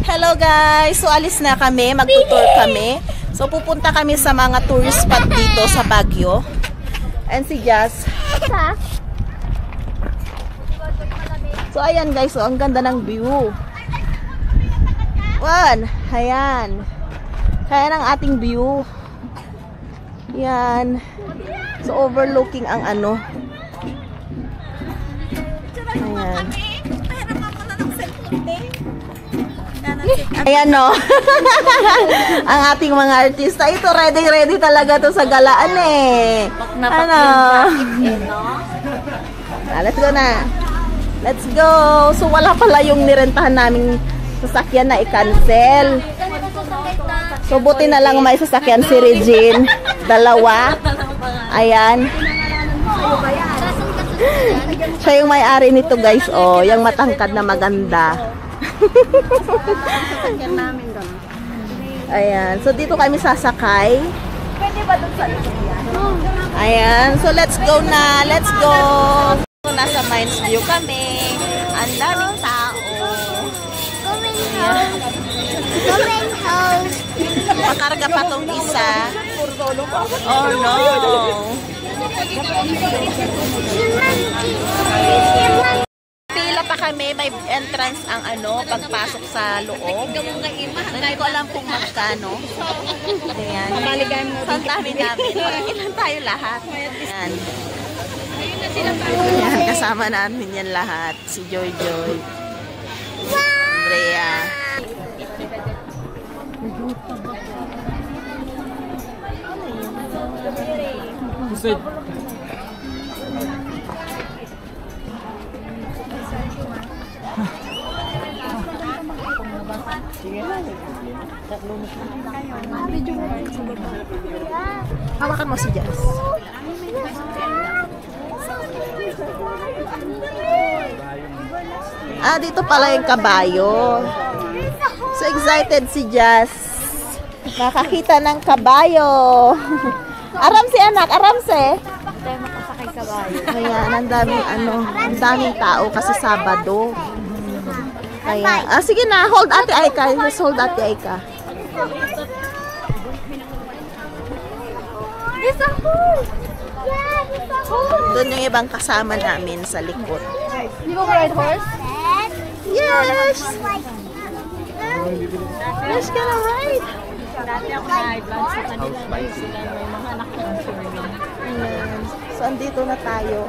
Hello guys! So alis na kami, magtutour kami. So pupunta kami sa mga tourist spot dito sa Baguio. And si Jazz. So ayan guys, so ang ganda ng view. Ayan. Kaya ng ating view. Yan. So overlooking ang ano. Ayan. Ayan no. Ang ating mga artista. Ito ready talaga to sa galaan eh. Ano? Let's go na. Let's go. So wala pala yung nirentahan naming sasakyan na i-cancel. So buti na lang may sasakyan si Regine. Dalawa. Ayan. Siya yung may-ari nito guys. Oh, yung matangkad na maganda. Ayan. So dito kami sasakay. Pwede ba doon sa ayan. So let's go na. Let's go. So, nasa Mines View kami. Ang daming tao. Going home. Pakarga pa tong isa. Oh no. Pila pa kami, may entrance ang ano, pagpasok sa loob. Hindi ko alam kung magkano. Ayan. Ang dami namin. Ilan tayo lahat? Ayan. Ayan, kasama namin yan lahat. Si Joy. Andrea. Hawakan mo si Jazz. Dito pala yung kabayo. So excited si Jazz. Nakakita ng kabayo. Aramsi anak, aramsi. Tayo makasakay kabayo. Ayan, ang daming tao kasi Sabado. Kaya, sige na, hold Ate Aika. Just hold Ate Aika. There's a hole! Yeah, there's a hole! Doon yung ibang kasama namin sa likod. You go ride horse? Yes! Let's go na ride! Dati ako na-i-vlog sa kanila. Sila may mga anak ng swimming. So, andito na tayo.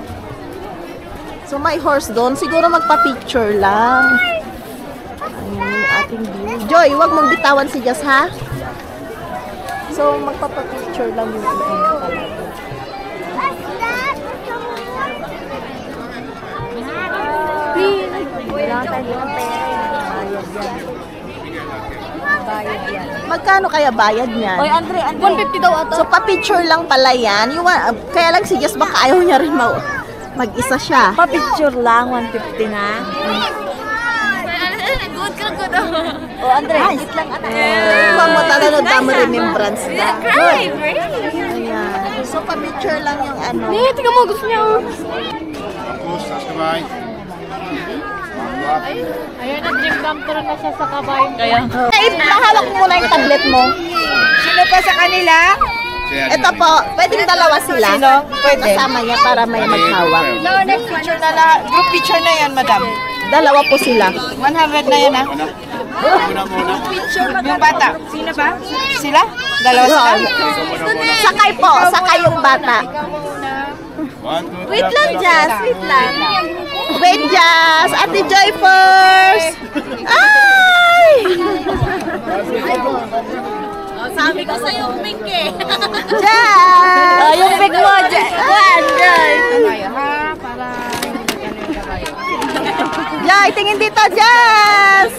So, may horse doon. Siguro magpa-picture lang. Ayun yung ating view. Joy, huwag mong bitawan si Jazz, ha? So, magpapa-picture lang yung ano talaga. Wala tayo ng pera. Bayad yan. Magkano kaya bayad niyan? Oy, Andre. 150 daw ata. So, pa-picture lang pala yan. Yung, kaya lang si Jazz, baka ayaw niya rin mag-isa siya. Pa-picture lang, 150 na. Good ka, good. Oh, Andre, hit lang ata. Mamutala na damo remembrance na. Great. Ayan. So, pa-picture lang yung ano. Hindi, tingnan mo, gusto niya. Ayun, nag-dream come true na siya sa kabayan. Kaya. Mahawak mo muna yung tablet mo. Sino pa sa kanila? Ito po, pwedeng dalawa sila. Sino? Pwede. Kasama niya para may maghawak. No, next picture na lang. Group picture na yan, madam. Dalawa po sila. 100 na yan, ha? Yung bata. Sino ba? Sila? Dalawa sila? Sakay po, sakay yung bata. Wait lang, Jazz. Wait lang. Wait, Jazz. Ate Joy first. Ay! Sabi ko sa'yo yung pink eh. Jazz! Yung pink mo, Jazz. Joy, tingin dito, Jazz!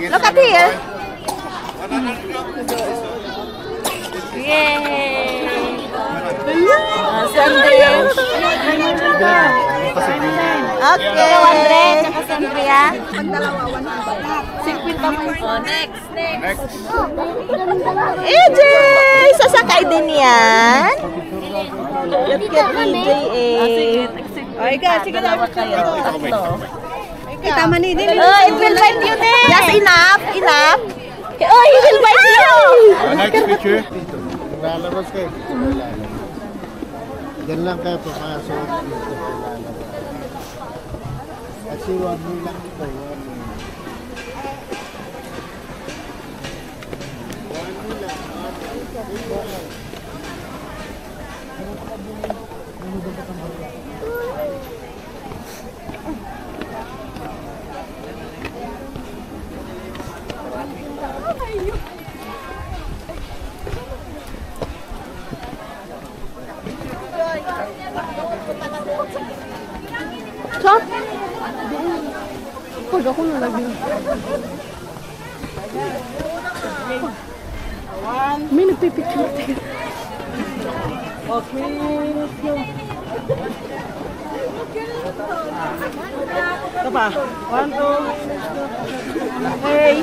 Look at here. Yay! Okay. Andre, tsaka si Andrea. Next. EJ! Sasakay din yan. Look at EJ eh. Sige na. Tatlo. Kita man din. Oh, it will bite you din. Just enough. Like picture? Dito. Lalabas kayo. Diyan lang kayo pumasok. Dito lalabas. Kasi 1 way lang ito. 1 way. 1 way lang. Chop! Pag ako nalagyan. May nagpipicture. Okay, let's go. Ito pa. 1, 2. Hey!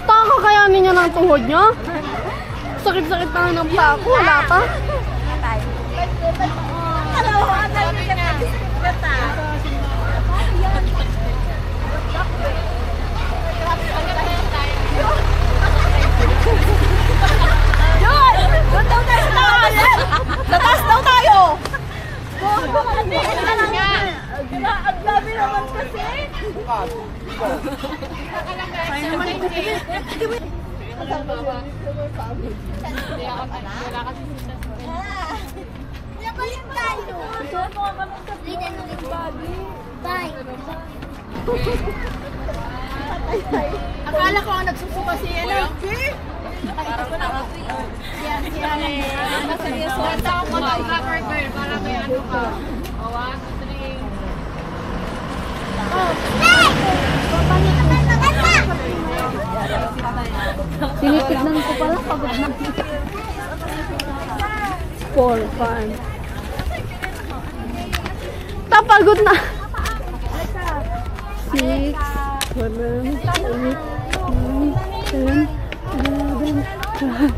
Taka kaya ninyo ng tuhod nyo? Sakit-sakit na ng pa ako. Wala pa. Tatas daw tayo! Ang dami naman kasi! Akala ko ang nagsusuka si Ella. Parang tanga. Yan, yan. Seryoso. Cover girl, para may ano ka. O, 1, 2, 3. Tinitignan ko pala. Pagod na. 4, 5. Tapagod na. 6, 7, 8, 9, 10, 11, 12.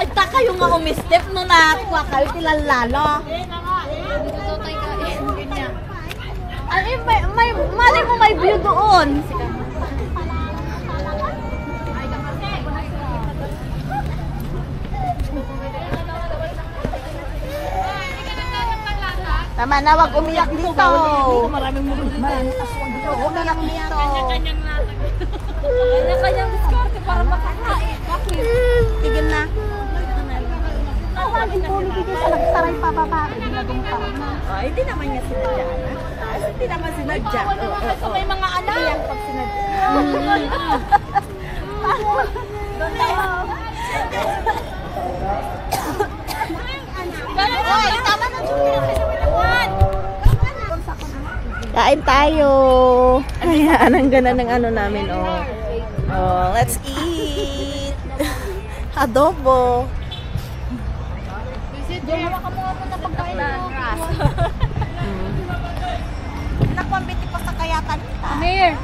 Ay, taka yung nga umistep no na kuha kayo tilalalo. Ay, mali mo may view doon. Tama na, wag umiyak dito. Maraming aswang dito. Huwag umiyak dito. Kanya-kanyang diskarte para makakain. Tigil na. Awagin po ni Bigay sa nagsaray pababa. Ay, hindi naman niya sinadya. Hindi naman sinadya. May mga anak. Yan pag sinadya. Oy, tama na kain tayo. Ayan, ang ganda ng ano namin, oh. Oh, let's eat. Adobo. Diyan ka mga punta pagkain mo. Nakwambiti pa sa kayatan kita. Amir!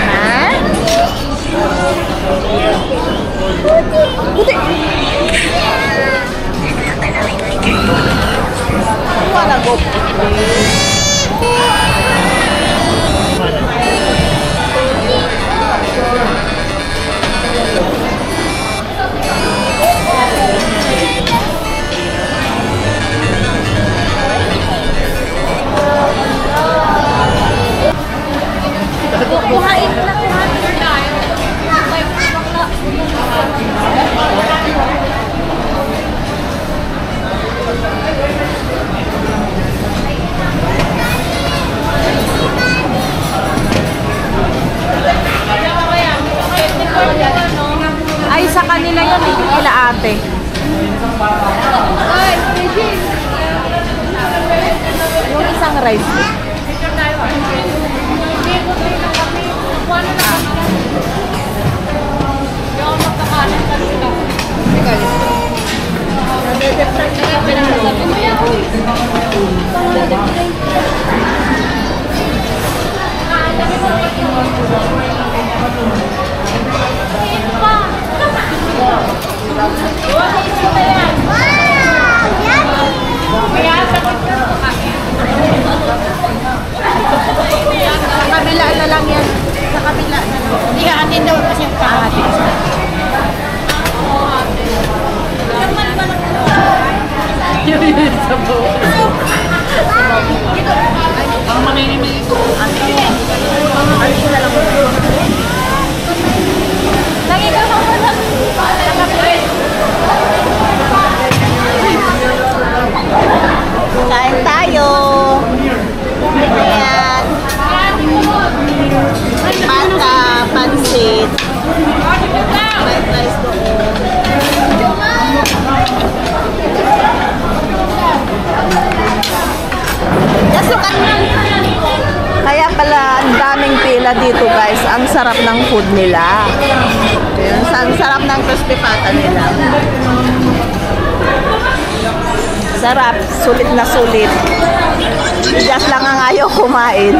Ha? Puti! Wala go. Kuhain na Ay, sa kanila yun, hindi kila ate. Yung isang rice. Ang mamimili ko. Lagi ka mo lang. Kain tayo. Ayan. Pata, pansit. Fried rice doon. Yes, look at me. Kaya pala ang daming pila dito guys. Ang sarap ng food nila. Ayan, ang sarap ng crispy pata nila. Sarap, sulit na sulit. Just lang ang ayaw kumain.